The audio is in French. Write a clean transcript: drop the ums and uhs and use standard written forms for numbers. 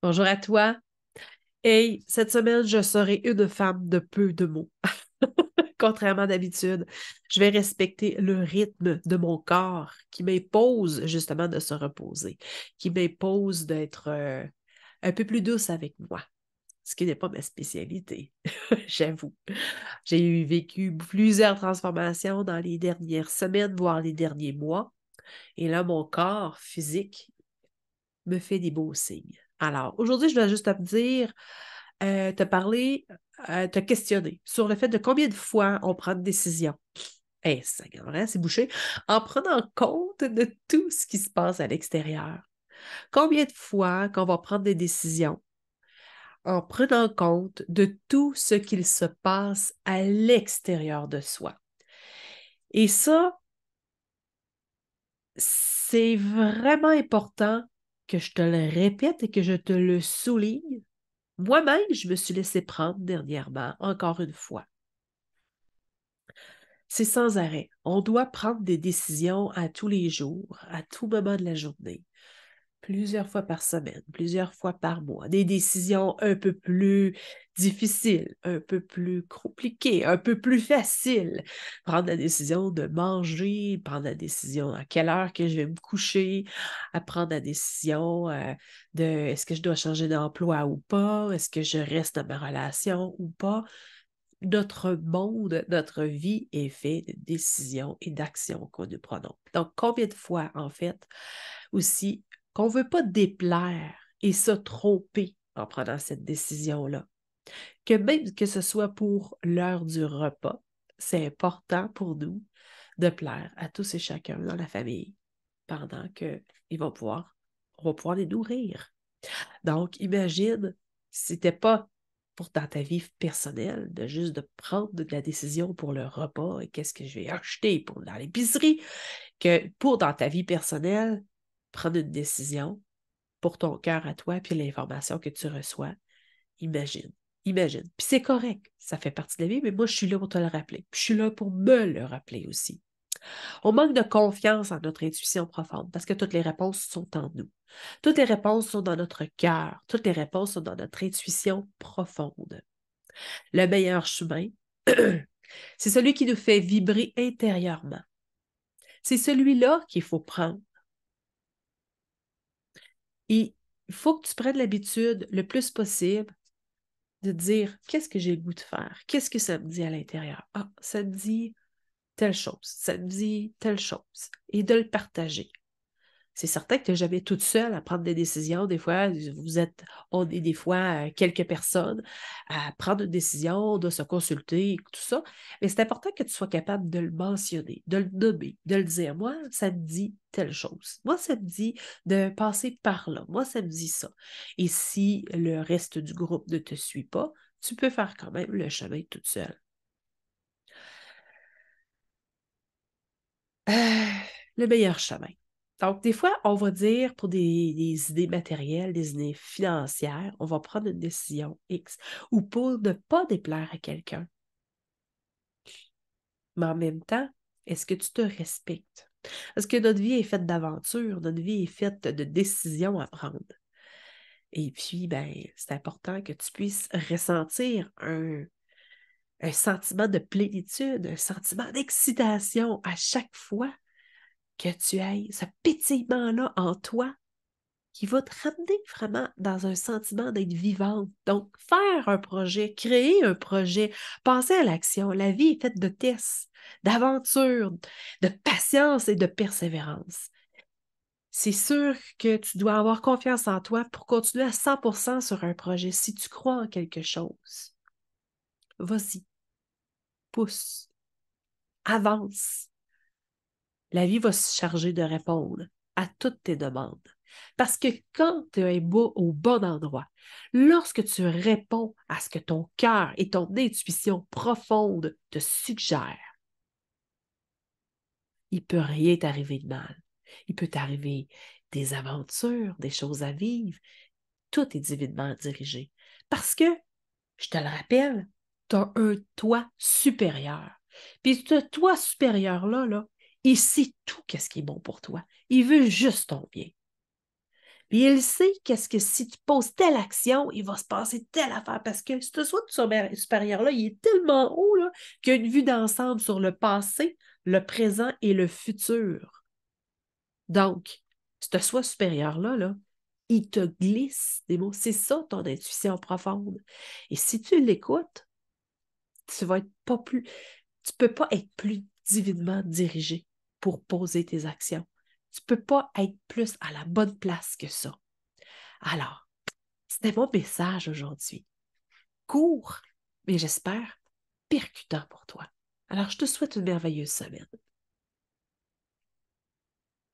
Bonjour à toi. Hey, cette semaine, je serai une femme de peu de mots. Contrairement d'habitude, je vais respecter le rythme de mon corps qui m'impose justement de se reposer, qui m'impose d'être un peu plus douce avec moi, ce qui n'est pas ma spécialité, j'avoue. Vécu plusieurs transformations dans les dernières semaines, voire les derniers mois, et là, mon corps physique me fait des beaux signes. Alors, aujourd'hui, je dois juste te dire, te parler, te questionner sur le fait de combien de fois on prend une décision. Eh, c'est bouché. En prenant compte de tout ce qui se passe à l'extérieur. Combien de fois qu'on va prendre des décisions en prenant compte de tout ce qu'il se passe à l'extérieur de soi. Et ça, c'est vraiment important que je te le répète et que je te le souligne. Moi-même, je me suis laissée prendre dernièrement, encore une fois. C'est sans arrêt. On doit prendre des décisions à tous les jours, à tout moment de la journée, plusieurs fois par semaine, plusieurs fois par mois. Des décisions un peu plus difficiles, un peu plus compliquées, un peu plus faciles. Prendre la décision de manger, prendre la décision à quelle heure que je vais me coucher, à prendre la décision de est-ce que je dois changer d'emploi ou pas, est-ce que je reste dans ma relation ou pas. Notre monde, notre vie est fait de décisions et d'actions que nous prenons. Donc, combien de fois, en fait, aussi, qu'on ne veut pas déplaire et se tromper en prenant cette décision-là. Que même que ce soit pour l'heure du repas, c'est important pour nous de plaire à tous et chacun dans la famille pendant on va pouvoir les nourrir. Donc, imagine, si c'était pas pour dans ta vie personnelle, de juste de prendre de la décision pour le repas et qu'est-ce que je vais acheter pour dans l'épicerie, que pour dans ta vie personnelle, prendre une décision pour ton cœur à toi puis l'information que tu reçois. Imagine, imagine. Puis c'est correct, ça fait partie de la vie, mais moi, je suis là pour te le rappeler. Puis je suis là pour me le rappeler aussi. On manque de confiance en notre intuition profonde parce que toutes les réponses sont en nous. Toutes les réponses sont dans notre cœur. Toutes les réponses sont dans notre intuition profonde. Le meilleur chemin, c'est celui qui nous fait vibrer intérieurement. C'est celui-là qu'il faut prendre. Et il faut que tu prennes l'habitude le plus possible de dire qu'est-ce que j'ai le goût de faire? Qu'est-ce que ça me dit à l'intérieur? Ah, ça me dit telle chose, ça me dit telle chose. Et de le partager. C'est certain que tu n'es jamais toute seule à prendre des décisions. Des fois, on est des fois quelques personnes à prendre une décision, on doit se consulter, tout ça. Mais c'est important que tu sois capable de le mentionner, de le nommer, de le dire. Moi, ça me dit telle chose. Moi, ça me dit de passer par là. Moi, ça me dit ça. Et si le reste du groupe ne te suit pas, tu peux faire quand même le chemin toute seule. Euh, le meilleur chemin. Donc, des fois, on va dire pour des idées matérielles, des idées financières, on va prendre une décision X ou pour ne pas déplaire à quelqu'un. Mais en même temps, est-ce que tu te respectes? Parce que notre vie est faite d'aventures, notre vie est faite de décisions à prendre. Et puis, ben, c'est important que tu puisses ressentir un sentiment de plénitude, un sentiment d'excitation à chaque fois que tu ailles ce pétillement-là en toi qui va te ramener vraiment dans un sentiment d'être vivante. Donc, faire un projet, créer un projet, penser à l'action. La vie est faite de tests, d'aventures, de patience et de persévérance. C'est sûr que tu dois avoir confiance en toi pour continuer à 100% sur un projet. Si tu crois en quelque chose, vas-y, pousse, avance. La vie va se charger de répondre à toutes tes demandes. Parce que quand tu es au bon endroit, lorsque tu réponds à ce que ton cœur et ton intuition profonde te suggèrent, il ne peut rien t'arriver de mal. Il peut t'arriver des aventures, des choses à vivre. Tout est divinement dirigé. Parce que, je te le rappelle, tu as un toi supérieur. Puis ce toi supérieur-là, il sait tout ce qui est bon pour toi. Il veut juste ton bien. Puis il sait qu'est-ce que si tu poses telle action, il va se passer telle affaire. Parce que ce soit supérieur-là, il est tellement haut là, qu'il a une vue d'ensemble sur le passé, le présent et le futur. Donc, ce soi supérieur-là, là, il te glisse des mots. C'est ça ton intuition profonde. Et si tu l'écoutes, tu vas être pas plus, tu peux pas être plus divinement dirigé pour poser tes actions. Tu peux pas être plus à la bonne place que ça. Alors, c'était mon message aujourd'hui. Court, mais j'espère percutant pour toi. Alors, je te souhaite une merveilleuse semaine.